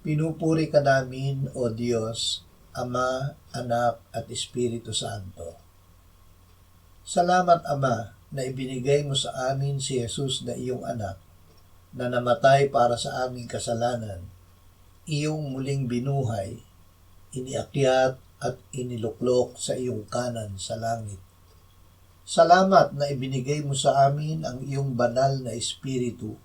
Pinupuri ka namin, O Diyos, Ama, Anak, at Espiritu Santo. Salamat, Ama, na ibinigay mo sa amin si Jesus na iyong anak, na namatay para sa aming kasalanan, iyong muling binuhay, iniakyat at iniluklok sa iyong kanan sa langit. Salamat na ibinigay mo sa amin ang iyong banal na Espiritu,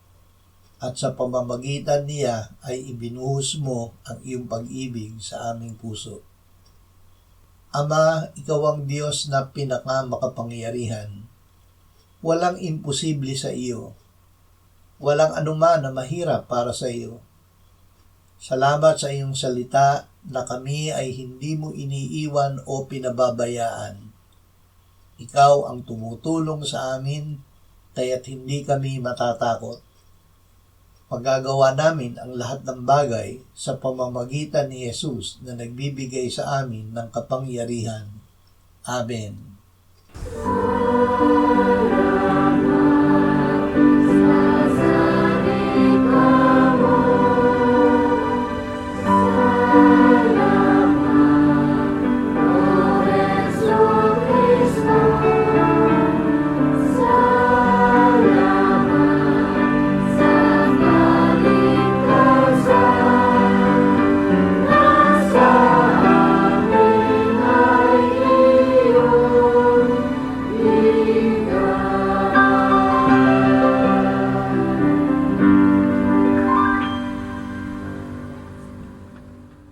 at sa pamamagitan niya ay ibinuhos mo ang iyong pag-ibig sa aming puso. Ama, ikaw ang Diyos na pinakamakapangyarihan. Walang imposible sa iyo. Walang anuman na mahirap para sa iyo. Salamat sa iyong salita na kami ay hindi mo iniiwan o pinababayaan. Ikaw ang tumutulong sa amin, kaya't hindi kami matatakot. Magagawa namin ang lahat ng bagay sa pamamagitan ni Jesus na nagbibigay sa amin ng kapangyarihan. Amen.